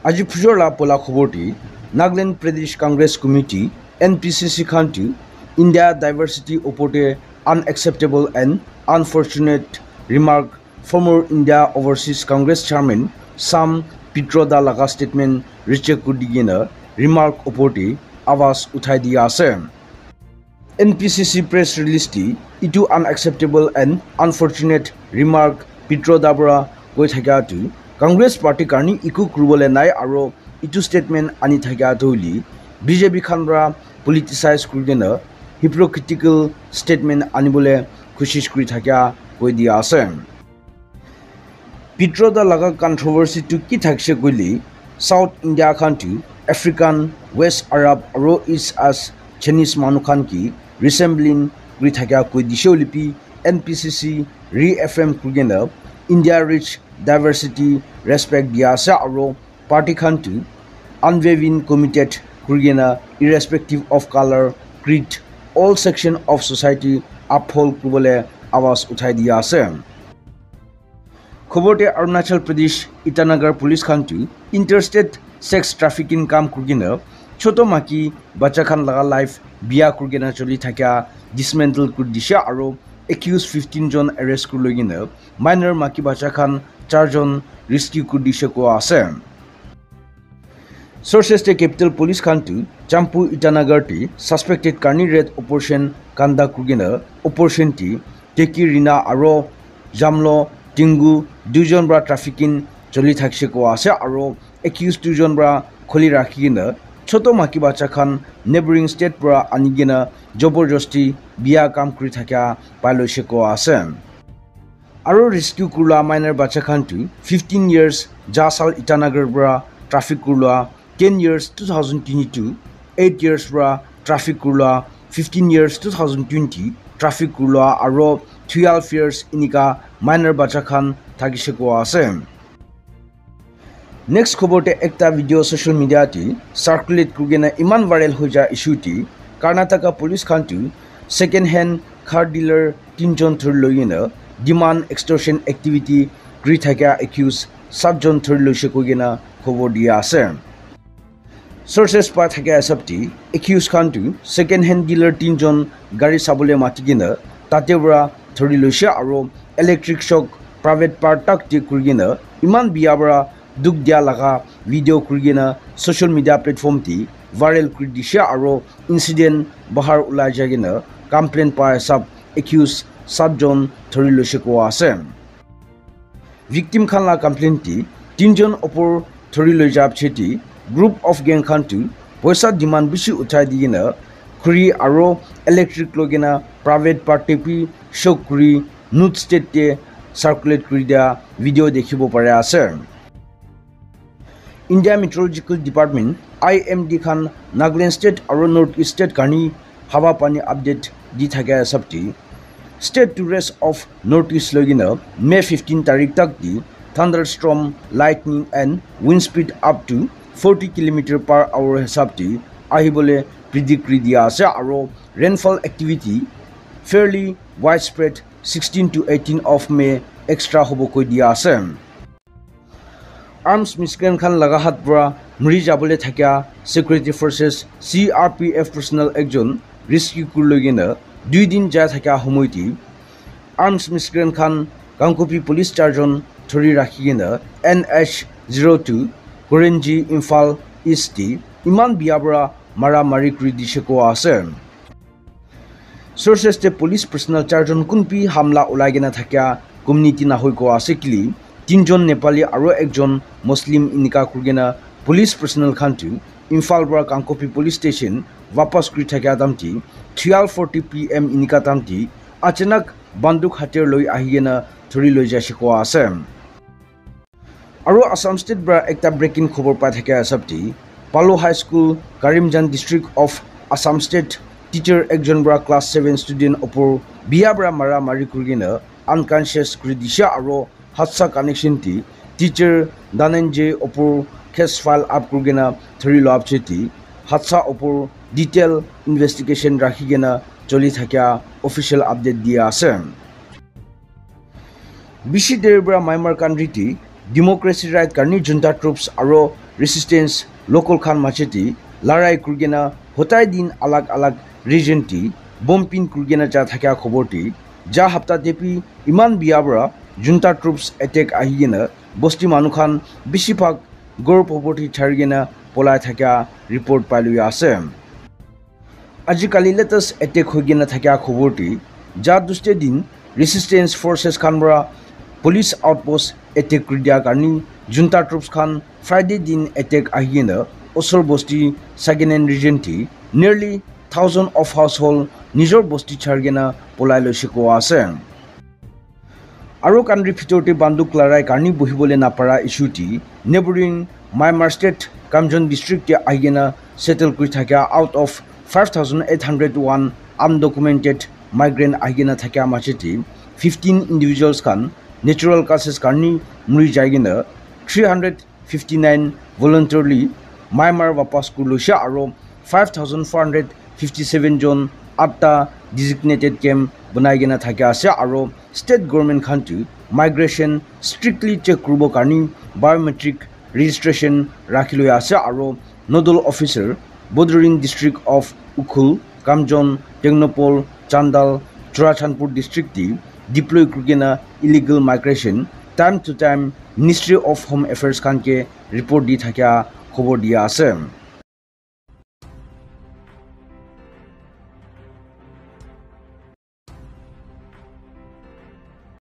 আজি ফুজৰলা পলা খবৰটি নাগালেণ্ড প্ৰদেশ কংগ্ৰেছ কমিটি NPCC খানটো ইণ্ডিয়া ডাইভাৰ্চিটি ওপৰতে unacceptable and unfortunate remark former India overseas Congress chairman Sam Pitroda লগা ষ্টেটমেণ্ট ৰিজেক্ট কৰি দি কিনে ৰিমাৰ্ক ওপৰতে আৱাজ উঠাই দিয়া আছে NPCC প্ৰেছ ৰিলিজটি ইটো আনএক্সেপ্টেবল এণ্ড আনফৰ্চুনেট ৰিমাৰ্ক পিট্ৰদাৰ পৰা কৈ থকাটো কংগ্ৰেছ পাৰ্টিৰ কাৰণে একো কৰিবলৈ নাই আৰু ইটো ষ্টেটমেণ্ট আনি থকাটো বুলি BJP খানৰা পলিটিচাইজ কৰি কিনে হিপক্ৰিটিকেল ষ্টেটমেণ্ট আনিবলৈ কোচিছ কৰি থকা কৈ দিয়া আছে পিট্ৰদা লগা কণ্ট্ৰভাৰ্চিটো কি থাকিছে কৈলি সাউথ ইণ্ডিয়া খানটো আফ্ৰিকান ৱেষ্ট আৰব আৰু ইষ্ট আছ চাইনিজ মানুহ খান কি ৰিচেম্বলিং কৰি থকা কৈ দিছে লিপি NPCC ৰি-এফ্ৰেম কৰি কিনে ইণ্ডিয়া ৰিচ ডাইভাৰ্চিটি ৰেচপেক্ট দিয়া আছে আৰু পাৰ্টি খানটো আনৱেভিং কমিটেড কৰি কিনে irrespective of colour creed all section of society uphold কৰিবলৈ আৱাজ উঠাই দিয়া আছে খবৰতে অৰুণাচল প্ৰদেশ ইটানগৰ পুলিচ খানটো ইণ্টাৰষ্টেট ছেক্স ট্ৰাফিকিং কাম কৰি কিনে ছোট মাকি বাচ্চা খান লগা লাইফ বিয়া কৰি কিনে চলি থকা ডিছমেণ্টেল কৰি দিছে আৰু একিউজ 15 জন এৰেষ্ট কৰি লৈ কিনে মাইনৰ মাকি বাচ্চা খান 4 জন ৰেস্কিউ কৰি দিছে কোৱা আছে সোৰ্চেছতে কেপিটেল পুলিচ খানটো চাম্পু ইটানগৰটি সাসপেক্টেড কাৰ্নি ৰেড অপাৰেশ্যন কাণ্ডাক্ট কৰি কিনে অপাৰেশ্যনটি টেকি ৰিনা আৰু জামলো টিংগু দুজন পৰা ট্ৰাফিকিং চলি থাকিছে কোৱা আছে আৰু একিউজ দুজন পৰা খুলি ৰাখি কিনে ছোট মাকি বাচ্চা খান নেবৰিং ষ্টেট পৰা আনি কিনে জবৰদস্তি বিয়া কাম কৰি থকা পাই লৈছে কোৱা আছে আৰু ৰেস্কিউ কৰোৱা মাইনাৰ বাচ্চা খানটো 15 ইয়াৰ্ছ জাছাল ইটানগৰ পৰা ট্ৰাফিক কৰোৱা 10 years 2022 8 years পৰা ট্ৰাফিক কৰোৱা 15 years 2020 ট্ৰাফিক কৰোৱা আৰু 12 years ইনিকা মাইনাৰ বাচ্চা খান থাকিছে কোৱা আছে নেক্সট খবৰতে একটা ভিডিঅ' ছ'চিয়েল মিডিয়াতে সাৰ্কুলেট কৰি কিনে ইমান ভাইৰেল হৈ যায় ইছ্যুটি কৰ্ণাটকা পুলিচ খানটো ছেকেণ্ড হেণ্ড কাৰ ডিলাৰ 3 জন ধৰি লৈ কিনে ডিমাণ্ড এক্সটৰ্শ্যন এক্টিভিটি কৰি থকা একিউজ 7 জন ধৰি লৈছে কৈ কিনে খবৰ দিয়া আছে সোৰ্চেছ পাই থাকে এসপ্তি একিউজ খানটো ছেকেণ্ড হেণ্ড ডিলাৰ 3 জন গাড়ী চাবলৈ মাতি কিনে তাতে পৰা ধৰি লৈছে আৰু ইলেক্ট্ৰিক শ্বক প্ৰাইভেট পাৰ্ট তাক কৰি কিনে ইমান বিয়া পৰা দুখ দিয়া লগা ভিডিঅ' কৰি কিনে ছ'চিয়েল মিডিয়া প্লেটফৰ্মটি ভাইৰেল কৰি দিছে আৰু ইনচিডেণ্ট বাহাৰ ওলাই যায় কিনে কমপ্লেইন পাই সব একিউজ 7 জন ধৰি লৈছে কোৱা আছে ভিক্টিম খানলা কমপ্লেইনটি 3 জন ওপৰ ধৰি লৈ যাব চেতি গ্ৰুপ অফ গেং খানটো পইচা ডিমাণ্ড বেছি উঠাই দি কিনে খুৰী আৰু ইলেক্ট্ৰিক লৈ কিনে প্ৰাইভেট পাৰ্টি পি শ্বক কৰি নোট ষ্টেটে চাৰ্কুলেট কৰি দিয়া ভিডিঅ' দেখিব পাৰে আছে ইণ্ডিয়া মেট্ৰলজিকেল ডিপাৰ্টমেণ্ট IMD খান নাগালেণ্ড ষ্টেট আৰু নৰ্থ ইষ্ট ষ্টেট কাৰণে হাৱা পানী আপডেট দি থাকে সপ্তি state to rest of north east লৈ কিনে May 15 তাৰিখ তাক দি thunderstorm lightning and wind speed up to 40 km/h হিচাপটি আহিবলৈ প্ৰিডিক্ট কৰি দিয়া আছে আৰু rainfall activity fairly wide spread 16 to 18 of May extra হ'ব কৈ দিয়া আছে আৰ্মছ মিছক্ৰেণ্ট খান লগা হাত পৰা মৰি যাবলৈ থকা ছিকিউৰিটি ফৰ্চেছ CRPF পাৰ্চনেল একজন ৰেস্কিউ কৰি লৈ কিনে 2 দিন যায় থকা সময়টি আৰ্মছ মিছক্ৰেণ্ট খান কাংকুপি পুলিচ 4 জন ধৰি ৰাখি কিনে NH02 কৰেঞ্জি ইম্ফাল ইষ্টি ইমান বিয়া পৰা মাৰা মাৰি কৰি দিছে কোৱা আছে সোৰ্চেছতে পুলিচ পাৰ্চনেল 4 জন কোনপি হামলা ওলাই কিনে থকা কমিউনিটি নাহৈ কোৱা আছে কিলি 3 জন নেপালী আৰু একজন মুছলিম ইনিকা কৰি কিনে পুলিচ পাৰ্চনেল খানটো ইম্ফাল পৰা কাংকপি পুলিচ ষ্টেচন वापस কৰি থকা দামটি 12:40 PM ইনিকা দামটি অচানক বন্দুক হাতেৰ লৈ আহি কিনে ধৰি লৈ যাইছে কোৱা আছে আৰু আসাম ষ্টেট পৰা একটা ব্ৰেকিং খবৰ পাই থাকে সপ্তি পালো high school Karimganj district of Assam state teacher একজন পৰা ক্লাছ 7 ষ্টুডেণ্ট ওপৰ বিয়া পৰা মাৰা মাৰি কৰি কিনে আনকনচিয়াছ কৰি দিছে আৰু হাদসা কানেকশ্যনটি টিচাৰ দানেঞ্জে ওপৰ কেছ ফাইল আপ কৰি কিনে ধৰি লোৱা চেতি হাদসা ওপৰ ডিটেইল ইনভেষ্টিগেশ্যন ৰাখি কিনে চলি থকা অফিচিয়েল আপডেট দিয়া আছে বিশি দেৰ পৰা মাইমাৰ কান্ট্ৰিটি democracy right karni junta troops aro resistance local khan macheti larai kurgena hotai din alag alag region ti bompin kurgena ja thakya khobor ti ja hapta depi iman biabra junta troops attack ahigena bosti manukhan bishipak gor poverty thargena polai thakya report pailu ase ajikali latest attack hoigena thakya khobor ti ja duste din resistance forces khanbra police outpost attack kridia karni junta troops khan Friday din attack ahigena osor bosti sagenen region ti nearly 1000 of household nijor bosti chargena polai loishiko ase aro country phitote banduk larai karni bohibole napara issue ti neighboring Myanmar state Kamjong district ti ahigena settle kuri thakya out of 5801 undocumented migrant ahigena thakya macheti 15 individuals khan natural causes karni muri jaigena 359 voluntarily Myanmar wapas kurlusha aro 5457 jon atta designated camp banaigena thakya ase aro state government khan tu migration strictly check kurbo karni biometric registration rakhiloi ase aro nodal officer Bodrin district of Ukhul Kamjong Technopol Chandal Churachandpur district ti deploy kurgena illegal migration time to time Ministry of Home Affairs khan ke report di thakya khobor dia ase